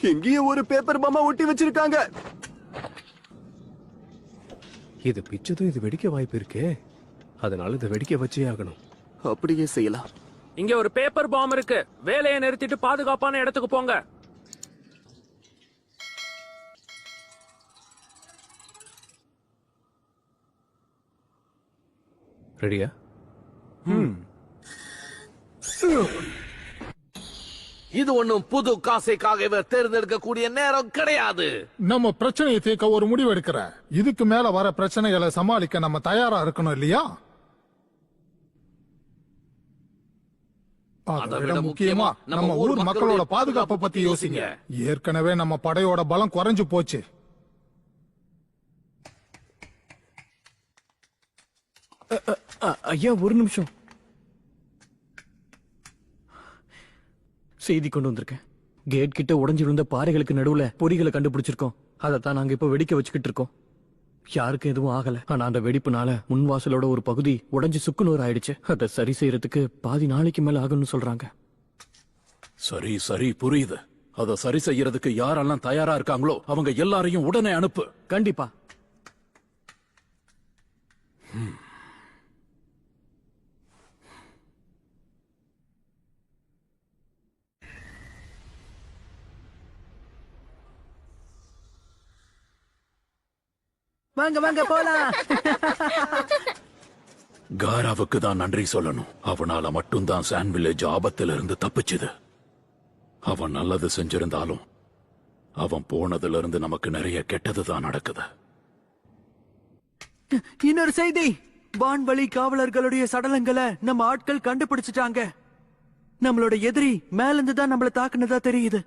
இங்கேயும் ஒரு பேப்பர் பாமா ஒட்டி வச்சிருக்காங்க. இது பிச்சதும் இது வெடிக்க வாய்ப்பு இருக்கே, அதனால இதை வெடிக்க வச்சே ஆகணும். அப்படியே செய்யலாம். இங்க ஒரு பேப்பர் பாம் இருக்கு. வேலையை நிறுத்திட்டு பாதுகாப்பான இடத்துக்கு போங்க. ரெடியா? இது ஒண்ணும் புது காசைக்காக இவர் தேர்ந்தெடுக்கக்கூடிய நேரம் கிடையாது. நம்ம பிரச்சனையை தீர்க்க ஒரு முடிவு எடுக்கிறேன். இதுக்கு மேல வர பிரச்சனைகளை சமாளிக்க நம்ம தயாரா இருக்கணும் இல்லையா? அதை விட முக்கியமா நம்ம ஊர் மக்களோட பாதுகாப்பை பத்தி யோசிங்க. ஏற்கனவே நம்ம படையோட பலம் குறைஞ்சு போச்சு. ஐயா ஒரு நிமிஷம், செய்தி கொண்டு வந்திருக்கேன். கேட் கிட்ட உடைஞ்சிருந்த பாறைகளுக்கு நடுவுல பொறிகளை கண்டுபிடிச்சிருக்கோம். அதைத்தான் நாங்க இப்ப வெடிக்க வச்சுக்கிட்டு இருக்கோம். யாருக்கும் எதுவும் ஆகல. ஆனா அந்த வெடிப்புனால முன்வாசலோட ஒரு பகுதி உடைஞ்சு சுக்குநூறு ஆயிடுச்சு. அதை சரி செய்யறதுக்கு பாதி நாளைக்கு மேல ஆகும்னு சொல்றாங்க. சரி சரி புரியுது. அத சரி செய்யறதுக்கு யாரெல்லாம் தயாரா இருக்காங்களோ அவங்க எல்லாரையும் உடனே அனுப்பு. கண்டிப்பா. வாங்க வாங்க போலாம். காராவுக்கு தான் நன்றி சொல்லணும். அவனால மட்டும்தான் சாண்ட் வில்லேஜ் ஆபத்துல இருந்து தப்பிச்சுது. அவன் நல்லது செஞ்சிருந்தாலும் அவன் போனதுல இருந்து நமக்கு நிறைய கெட்டதுதான் நடக்குது. இன்னொரு செய்தி, வான்வழி காவலர்களுடைய சடலங்களை நம்ம ஆட்கள் கண்டுபிடிச்சிட்டாங்க. நம்மளோட எதிரி மேல இருந்து தான் நம்மள தாக்குனதா தெரியுது.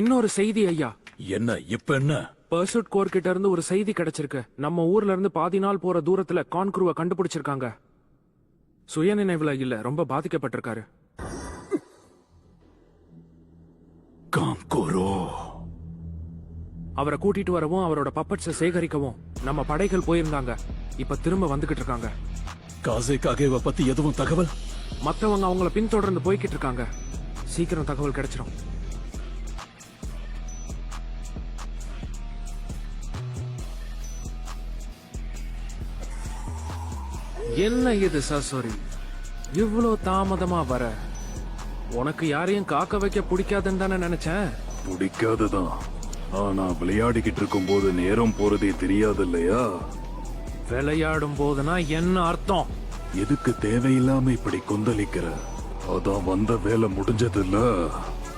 இன்னொரு செய்தி ஐயா. என்ன இப்ப என்ன? பர்சூட் கோர் கிட்ட இருந்து ஒரு செய்தி கிடைச்சிருக்கு. நம்ம ஊர்ல இருந்து பாதி நாள் போற தூரத்துல கான்க்ரூவை கண்டுபிடிச்சிருக்காங்க. சுயநினைவுல இல்ல, ரொம்ப பாதிக்கப்பட்டிருக்காரு. கான்குரோ அவரை கூட்டிட்டு வரவும் அவரோட பப்பட்ஸை சேகரிக்கவும் நம்ம படைகள் போயிருந்தாங்க. இப்ப திரும்ப வந்துகிட்டு இருக்காங்க. காசேகாகேவ பத்தி எதுவும் தகவல்? மத்தவங்க அவங்கள பின்தொடர்ந்து போய்கிட்டு இருக்காங்க. சீக்கிரம் தகவல் கிடைச்சிடும். என்ன இது சாரி, இவ்வளோ தாமதமா வர? உனக்கு யாரையும் காக்க வைக்க பிடிக்காதுன்னு தானே நினைச்சேன். பிடிக்காதுதான், ஆனா விளையாடிக்கிட்டு இருக்கும் போது நேரம் போறதே தெரியாது இல்லையா? விளையாடும் போதுனா என்ன அர்த்தம்? எதுக்கு தேவையில்லாம இப்படி கொந்தளிக்கிற? அதான் வந்த வேலை முடிஞ்சது இல்ல.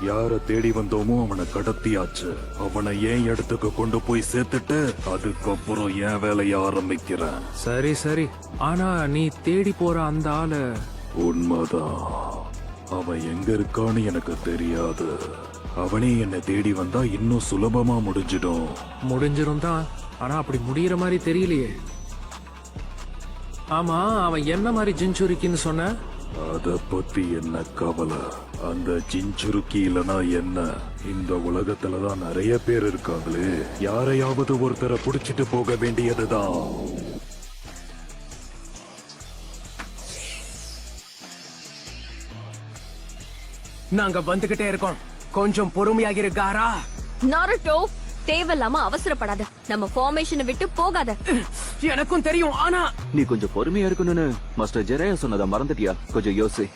யார தேடி வந்தோமோ அவனை கடத்தியாச்சு. அவனை ஏன் இடத்துக்கு கொண்டு போய் சேர்த்துட்டு அதுக்கப்புறம் ஏன் வேலைய ஆரம்பிக்கிறேன். சரி சரி, ஆனா நீ தேடி போற அந்த ஆளு உண்மைதான். அவன் எங்க இருக்கான்னு எனக்கு தெரியாது. அவனே என்னை தேடி வந்தா இன்னும் சுலபமா முடிஞ்சிரும் தான். ஆனா அப்படி முடியற மாதிரி தெரியலையே. ஆமா, அவன் என்ன மாதிரி ஜின்சுரிக்கின்னு சொன்ன? அத பத்தி என்ன கவலை? அந்த ஜின்சுருக்கி இல்லனா என்ன? இந்த உலகத்துலதான் நிறைய பேர் இருக்காங்களே. யாரையாவது ஒருத்தரை புடிச்சிட்டு போக வேண்டியதுதான். நாங்க வந்துகிட்டே இருக்கோம், கொஞ்சம் பொறுமையாக இருக்காரா? நாருட்டோ, தேவையில்லாம அவசரப்படாத. நம்ம ஃபார்மேஷனை விட்டு போகாத. எனக்கும் தெரியும், ஆனா நீ கொஞ்சம் பொறுமையா இருக்கணும்னு மாஸ்டர் ஜெரையா சொன்னதை மறந்துட்டியா? கொஞ்சம் யோசி.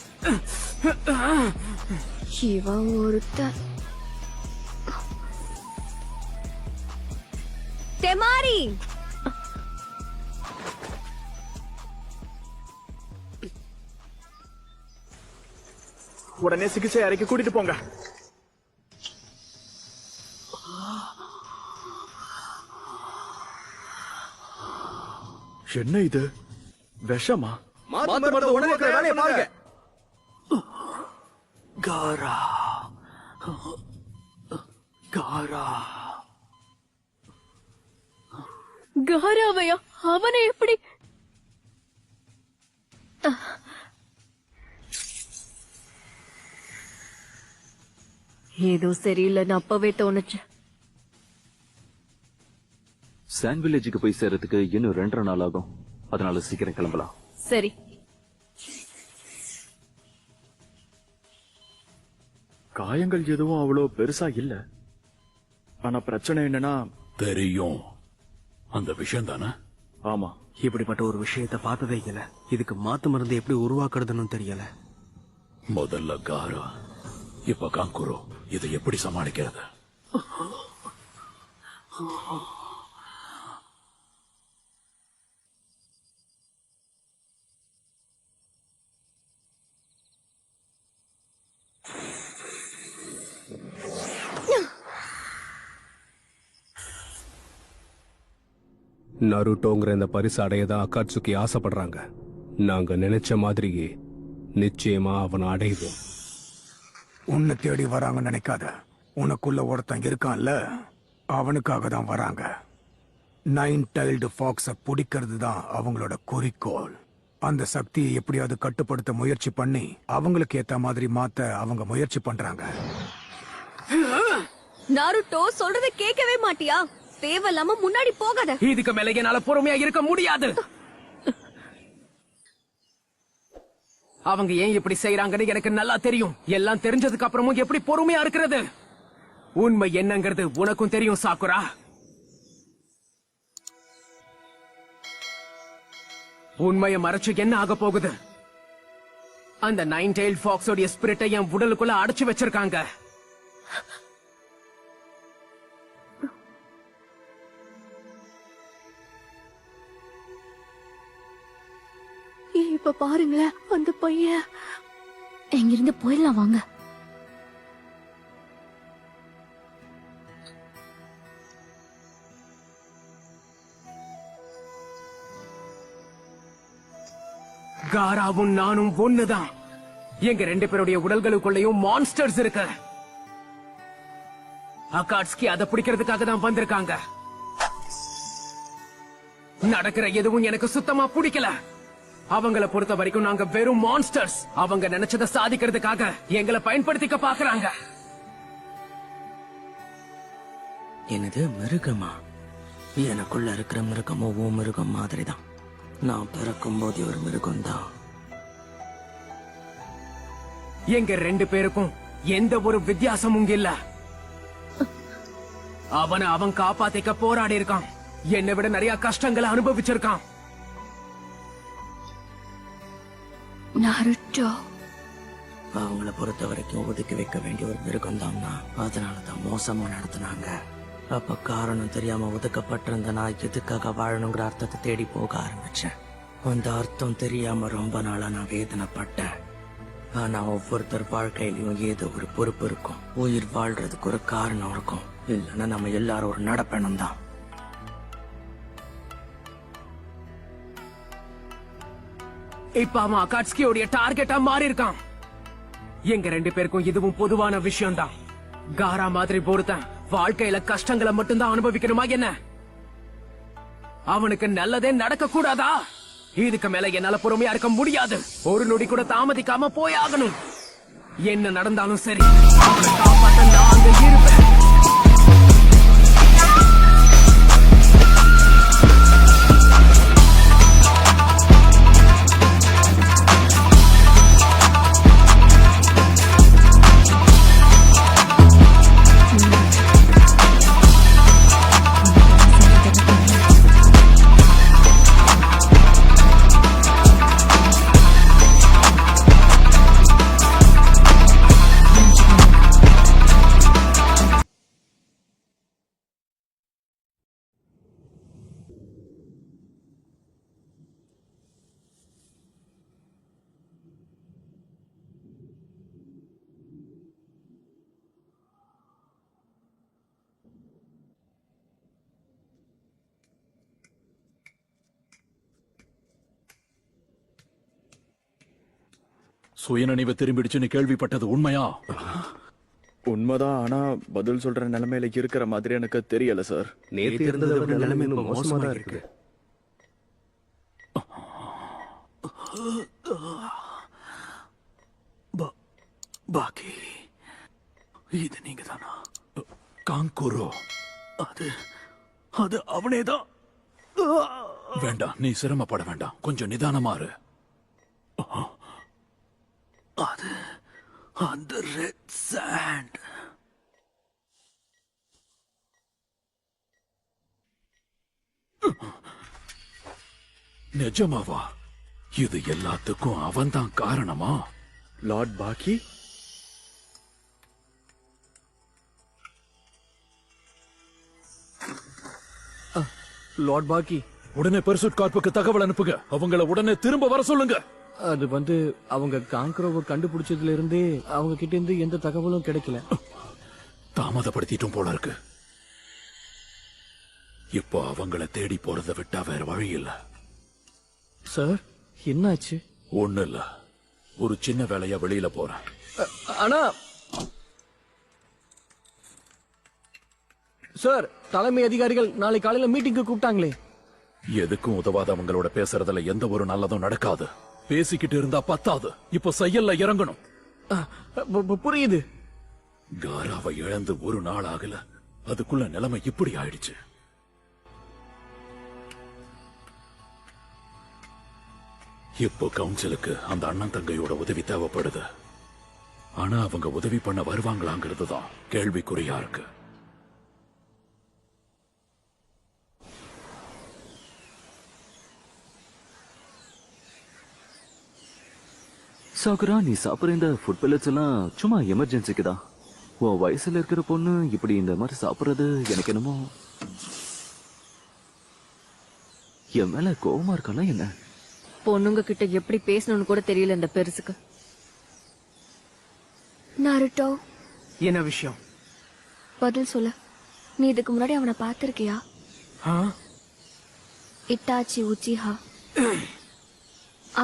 இவன் ஒருத்தன். தெமாரி, உடனே சிகிச்சை அறைக்கு கூட்டிட்டு போங்க. என்ன இது? விஷமா? உடனே பாருங்க. காரா காரா காராவையா? அவனை எப்படி? ஏதோ சரியில்லைன்னு அப்பவே தோணுச்சு. சாண்ட் வில்லேஜுக்கு போய் சேர்றதுக்கு இன்னும் 2.5 நாள் ஆகும். அதனால சீக்கிரம் கிளம்பலாம். சரி. காயங்கள் எதுவும் அவ்வளோ பெருசா இல்ல. ஆனா பிரச்சனை என்னன்னா தெரியும். அந்த விஷயம் தானே? ஆமா, இப்படிப்பட்ட ஒரு விஷயத்த பார்த்ததே இல்ல. இதுக்கு மாத்து மருந்து எப்படி உருவாக்குறதுன்னு தெரியல. முதல்ல காரா, இப்ப காங்குரு. இதை எப்படி சமாளிக்கிறது? நருட்டோங்கிற இந்த பரிசு அடையதான் அக்காட்சுக்கி ஆசைப்படுறாங்க. நாங்க நினைச்ச மாதிரியே நிச்சயமா அவனை அடைவோம். உன்னை தேடி வராங்கன்னு நினைக்காத. உனக்குள்ள ஒருத்தன் இருக்கான்ல, அவனுக்காக தான் வராங்க. 9 டைல்டு ஃபாக்ஸ பிடிக்கிறது தான் அவங்களோட குறிக்கோள். அந்த சக்தியை எப்படியாவது கட்டுப்படுத்த முயற்சி பண்ணி அவங்களுக்கு ஏத்த மாதிரி மாத்த அவங்க முயற்சி பண்றாங்க. நாருட்டோ சொல்றத கேட்கவே மாட்டியா? தேவையில்லாம முன்னாடி போகாத. இதுக்கு மேல என்னால பொறுமையா இருக்க முடியாது. அவங்க ஏன் இப்படி செய்யறாங்கன்னு எனக்கு நல்லா தெரியும். எல்லாம் தெரிஞ்சதுக்கு அப்புறமும் எப்படி பொறுமையா இருக்கிறது? உண்மை என்னங்கிறது உனக்கும் தெரியும் சாக்குரா. உண்மையை மறைச்சு என்ன ஆக போகுது? அந்த 9 டைல் ஃபாக்ஸோட ஸ்பிரிட்டை என் உடலுக்குள்ள அடைச்சு வச்சிருக்காங்க. இப்ப பாருங்களேன், அந்த பையன். எங்கிருந்து போயிடலாம் வாங்க. காராவும் நானும் ஒண்ணுதான். எங்க 2 பேருடைய உடல்களுக்குள்ளேயும் மான்ஸ்டர்ஸ் இருக்கு. அகாட்ஸ்கி அதை பிடிக்கிறதுக்காக தான் வந்திருக்காங்க. நடக்கிற எதுவும் எனக்கு சுத்தமா பிடிக்கல. அவங்கள பொறுத்த வரைக்கும் நாங்க வெறும் மான்ஸ்டர்ஸ். அவங்க நினைச்சதை சாதிக்கிறதுக்காக எங்களை பயன்படுத்திக்க பாக்குறாங்க. எனது மிருகமா? எனக்குள்ள இருக்கிற மிருகமோ மிருகம் மாதிரிதான். நான் பிறக்கும் போது ஒரு மிருகம் தான். எங்க 2 பேருக்கும் எந்த ஒரு வித்தியாசமும் இல்ல. அவன் காப்பாத்திக்க போராடி இருக்கான். என்னை விட நிறைய கஷ்டங்களை அனுபவிச்சிருக்கான். நாருட்டோ அவங்கள பொறுத்த வரைக்கும் ஒதுக்கி வைக்க வேண்டிய ஒரு மிருகம் தான். அதனாலதான் மோசமா நடத்தினாங்க. அப்ப காரணம் தெரியாம ஒதுக்கப்பட்டிருந்த நான் எதுக்காக வாழணுங்கிற அர்த்தத்தை தேடி போக ஆரம்பிச்சேன். அந்த அர்த்தம் தெரியாம ரொம்ப நாளா நான் வேதனைப்பட்டேன். ஆனா ஒவ்வொருத்தர் வாழ்க்கையிலயும் ஏதோ ஒரு பொறுப்பு இருக்கும். உயிர் வாழ்றதுக்கு ஒரு காரணம் இருக்கும். இல்லைன்னா நம்ம எல்லாரும் ஒரு நடப்பணும் தான். இப்ப அவன் அகாட்ஸ்கியோடைய டார்கெட்டா மாறி இருக்கான். எங்க 2 பேருக்கும் இதுவும் பொதுவான விஷயம் தான். காரா மாதிரி பொறுத்தன் வாழ்க்கையில கஷ்டங்களை மட்டும்தான் அனுபவிக்கணுமா என்ன? அவனுக்கு நல்லதே நடக்க கூடாதா? இதுக்கு மேல என்னால பொறுமையா இருக்க முடியாது. ஒரு நொடி கூட தாமதிக்காம போயாகணும். என்ன நடந்தாலும் சரி, அவனை காப்பாற்ற நான் அங்க இருப்பேன். சுயநினைவு திரும்பிடுச்சுன்னு கேள்விப்பட்டது உண்மையா? உண்மைதான். ஆனா பதில் சொல்ற நிலைமையில இருக்கிற மாதிரி எனக்கு தெரியல சார். நேத்து இருந்ததை விட நிலைமை இன்னும் மோசமா தான் இருக்கு. பாக்கி இது நீங்க தானா? காங்குரு, அது அவனேதான். வேண்டாம், நீ சிரமப்பட வேண்டாம். கொஞ்சம் நிதானமா இரு. அந்த ரெட் சாண்ட். நிஜமாவா? இது எல்லாத்துக்கும் அவன்தான் காரணமா? லார்ட் பாக்கி? லார்ட் பாக்கி, உடனே பெர்சூட் கார்ப்புக்கு தகவல் அனுப்புங்க. அவங்கள உடனே திரும்ப வர சொல்லுங்க. அது அவங்க காங்க்ரோவை கண்டுபிடிச்சதுல இருந்தே அவங்க கிட்ட இருந்து எந்த தகவலும் கிடைக்கல. தாமதப்படுத்திட்டும் போல இருக்கு. இப்போ அவங்கள தேடி போறதை விட்டா வேற வழி இல்ல. சார், என்னாச்சு? ஒண்ணு இல்ல, ஒரு சின்ன வேலையா வெளியில போறேன். ஆனா சார், தலைமை அதிகாரிகள் நாளை காலையில மீட்டிங்க்கு கூப்பிட்டாங்களே. எதுக்கும் உதவாதவங்களோட பேசுறதுல எந்த ஒரு நல்லதும் நடக்காது. பேசிக்கிட்டு இருந்தா பத்தாது, இப்ப செயல்ல இறங்கணும். புரியுது. காராவை இழந்து ஒரு நாள் ஆகல, அதுக்குள்ள நிலைமை இப்படி ஆயிடுச்சு. இப்போ கவுன்சிலுக்கு அந்த அண்ணன் தங்கையோட உதவி தேவைப்படுது. ஆனா அவங்க உதவி பண்ண வருவாங்களாங்கிறது தான் கேள்விக்குறியா இருக்கு. சாகுரா, நீ சாப்பிடுற இந்த ஃபுட் பெல்லட்ஸ் எல்லாம் சும்மா எமர்ஜென்சிக்கு தான். உன் வயசுல இருக்கிற பொண்ணு இப்படி இந்த மாதிரி சாப்பிடுறது எனக்கு என்னமோ என் மேல கோவமா இருக்கலாம். என்ன பொண்ணுங்க கிட்ட எப்படி பேசணும்னு கூட தெரியல இந்த பெருசுக்கு. நாருட்டோ, என்ன விஷயம்? பதில் சொல்லு. நீ இதுக்கு முன்னாடி அவனை பார்த்திருக்கியா? இட்டாச்சி உச்சிஹா.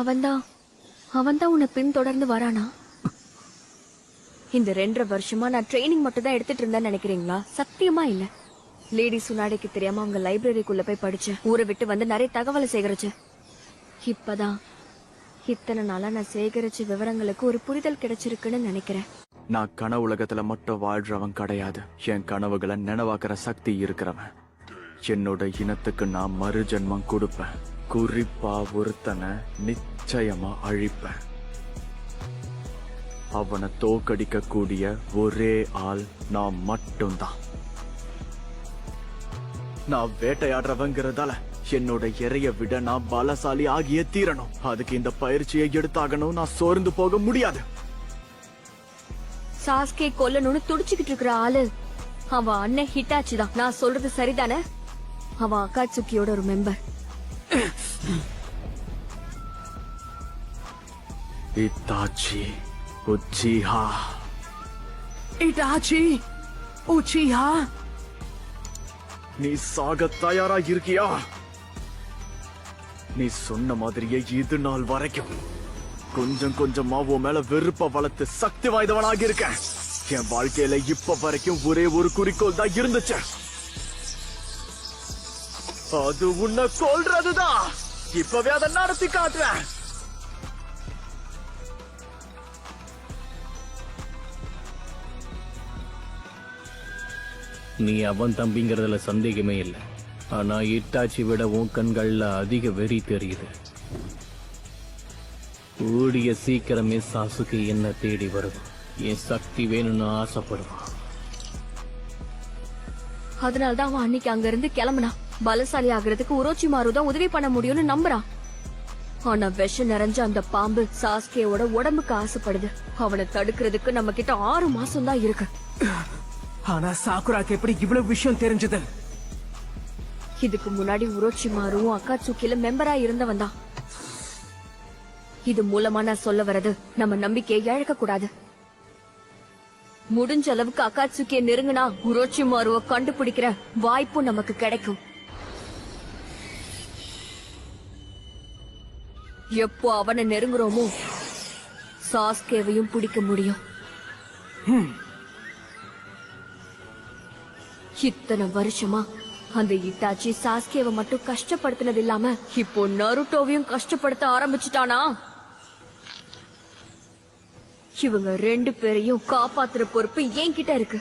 அவன்தான் உன்னை பின் தொடர்ந்து வரானா? இந்த 2.5 வருஷமா நான் ட்ரைனிங் மட்டும் தான் எடுத்துட்டு இருந்தேன்னு நினைக்கிறீங்களா? சத்தியமா இல்ல. லேடி சுனாடிக்கு தெரியாம அவங்க லைப்ரரிக்குள்ள போய் படிச்சேன். ஊரை விட்டு வந்து நிறைய தகவலை சேகரிச்சேன். இப்பதான் இத்தனை நாளா நான் சேகரிச்ச விவரங்களுக்கு ஒரு புரிதல் கிடைச்சிருக்குன்னு நினைக்கிறேன். நான் கனவு உலகத்துல மட்டும் வாழ்றவன் கிடையாது. என் கனவுகளை நினைவாக்குற சக்தி இருக்கிறவன். என்னோட இனத்துக்கு நான் மறு ஜென்மம் கொடுப்பேன். குறிப்பா ஒருத்தனை நிச்சயமா அழிப்பேன். அவனை தோக்கடிக்க கூடிய ஒரே ஆள் நான் மட்டும்தான். நான் வேட்டையாடுறவங்கிறதால என்னோட இறைய விட நான் பலசாலி ஆகியே தீரணும். அதுக்கு இந்த பயிற்சியை எடுத்தாகணும். நான் சோர்ந்து போக முடியாது. சாஸ்கே கொல்லணும்னு துடிச்சுக்கிட்டு இருக்கிற ஆளு அவன் அண்ணன் ஹிட்டாச்சி தான். நான் சொல்றது சரிதானே? அவன் அகாட்சுகியோட ஒரு மெம்பர். இத்தாச்சி உச்சிஹா. இட்டாச்சி உச்சிஹா, நீ சாக தயாரா இருக்கியா? நீ சொன்ன மாதிரியே இது நாள் வரைக்கும் கொஞ்சம் கொஞ்சமா உன் மேல வெறுப்ப வளர்த்து சக்தி வாய்ந்தவனாக இருக்கேன். என் வாழ்க்கையில இப்ப வரைக்கும் ஒரே ஒரு குறிக்கோள் தான் இருந்துச்சு. அது உன்னை கொல்றதுதான். இப்பவே அதை நடத்தி காட்டுறேன். நீ அவன் தம்பிங்கிறதுல சந்தேகமே இல்லை. ஆனா இட்டாச்சி விட உன் கண்கள்ல அதிக வெறி தெரியுது. கூடிய சீக்கிரமே சாசுகே என்ன தேடி வரும். என் சக்தி வேணும்னு ஆசைப்படுவான். அதனாலதான் அவன் அன்னைக்கு அங்க இருந்து கிளம்புனான். பலசாலி ஆகிறதுக்கு உரோச்சிமாரு தான் உதவி பண்ண முடியும்னு நம்புறான். ஆனா விஷம் நிறைஞ்ச அந்த பாம்பு சாஸ்கேவோட உடம்புக்கு ஆசைப்படுது. அவனை தடுக்கிறதுக்கு நம்ம கிட்ட 6 மாசம் தான் இருக்கு. ஆனா சாக்குராக்கு எப்படி இவ்வளவு விஷயம் தெரிஞ்சது? இதுக்கு முன்னாடி உரோச்சிமாரும் அகாட்சுகில மெம்பரா இருந்தவன் தான். இது மூலமா நான் சொல்ல வர்றது, நம்ம நம்பிக்கையை இழக்க கூடாது. முடிஞ்ச அளவுக்கு அகாட்சுகியை நெருங்கினா உரோச்சிமாருவை கண்டுபிடிக்கிற வாய்ப்பு நமக்கு கிடைக்கும். எப்போ அவனை நெருங்குறோமோ சாஸ்கேவையும் பிடிக்க முடியும். இத்தனை வருஷமா அந்த இட்டாச்சி சாஸ்கேவை மட்டும் கஷ்டப்படுத்தினது இல்லாம இப்போ நருட்டோவையும் கஷ்டப்படுத்த ஆரம்பிச்சுட்டானா? இவங்க 2 பேரையும் காப்பாத்துற பொறுப்பு என்கிட்ட இருக்கு.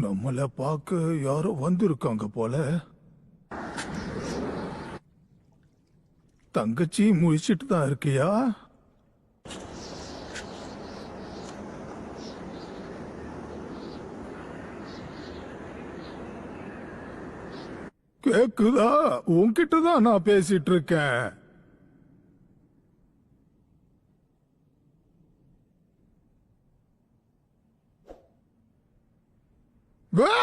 நம்மள பார்க்க யாரோ வந்திருக்காங்க போல. தங்கச்சி முழிச்சிட்டு தான் இருக்கியா? கேக்குதா? உன்கிட்ட தான் நான் பேசிட்டு இருக்கேன். வா!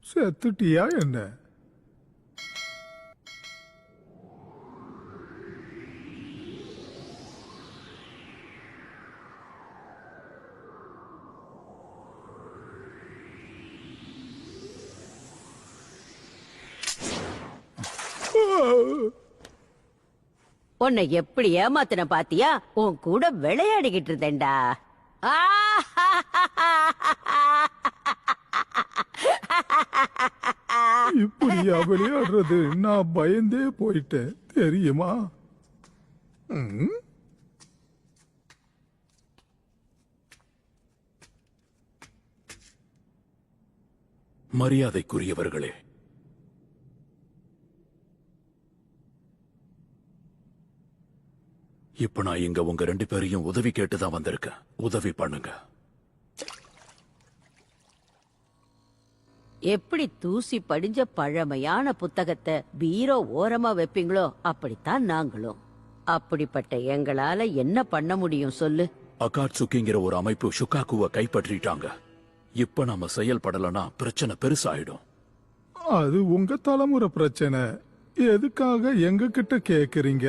செத்துட்டியா என்ன? உன்னை எப்படி ஏமாத்தின பாத்தியா? உன் கூட விளையாடிக்கிட்டு இருந்தேன்டா. இப்படியா விளையாடுறது? நான் பயந்தே போயிட்டேன் தெரியுமா? மரியாதைக்குரியவர்களே, இப்ப நான் இங்க உங்க 2 பேரையும் உதவி கேட்டுதான் வந்திருக்கேன். உதவி பண்ணுங்க. எப்படி தூசி படிஞ்ச பழமையான புத்தகத்தை பீரோ ஓரமா வைப்பீங்களோ அப்படித்தான் நாங்களும். அப்படிப்பட்ட எங்களால என்ன பண்ண முடியும் சொல்லு? அகாட்சுக்கிங்கிற ஒரு அமைப்பு ஷுகாக்குவை கைப்பற்றிட்டாங்க. இப்ப நாம செயல்படலனா பிரச்சனை பெருசாயிடும். அது உங்க தலைமுறை பிரச்சனை. எதுக்காக எங்க கிட்ட கேக்குறீங்க?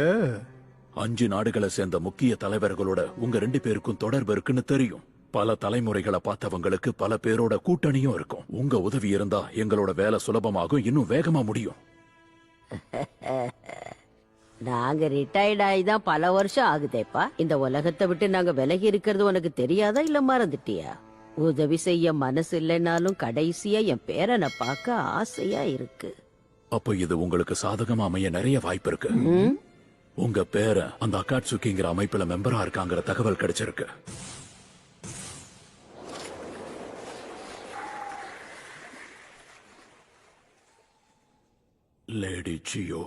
5 நாடுகளை சேர்ந்த முக்கிய தலைவர்களோட உங்க 2 பேருக்கும் தொடர்பு இருக்குன்னு தெரியும். பல தலைமுறைகளை பார்த்தவங்களுக்கு பல பேரோட கூட்டணியும் இருக்கும். உங்க உதவி இருந்தா எங்களோட வேலை சுலபமாகும், இன்னும் வேகமா முடியும். நாங்க ரிட்டையர்ட் ஆகி தான் பல வருஷம் ஆகுதேப்பா. இந்த உலகத்தை விட்டு நாங்க விலகி இருக்கிறது உனக்கு தெரியாதா, இல்ல மறந்துட்டியா? உதவி செய்ய மனசு இல்லைனாலும் கடைசியா என் பேரனை பார்க்க ஆசையா இருக்கு. அப்ப இது உங்களுக்கு சாதகமா அமைய நிறைய வாய்ப்பு இருக்கு. உங்க பேரை அந்த அகாட்சுக்கிங்கிற அமைப்புல மெம்பரா இருக்காங்கிற தகவல் கிடைச்சிருக்கு. லேடி ஜியோ,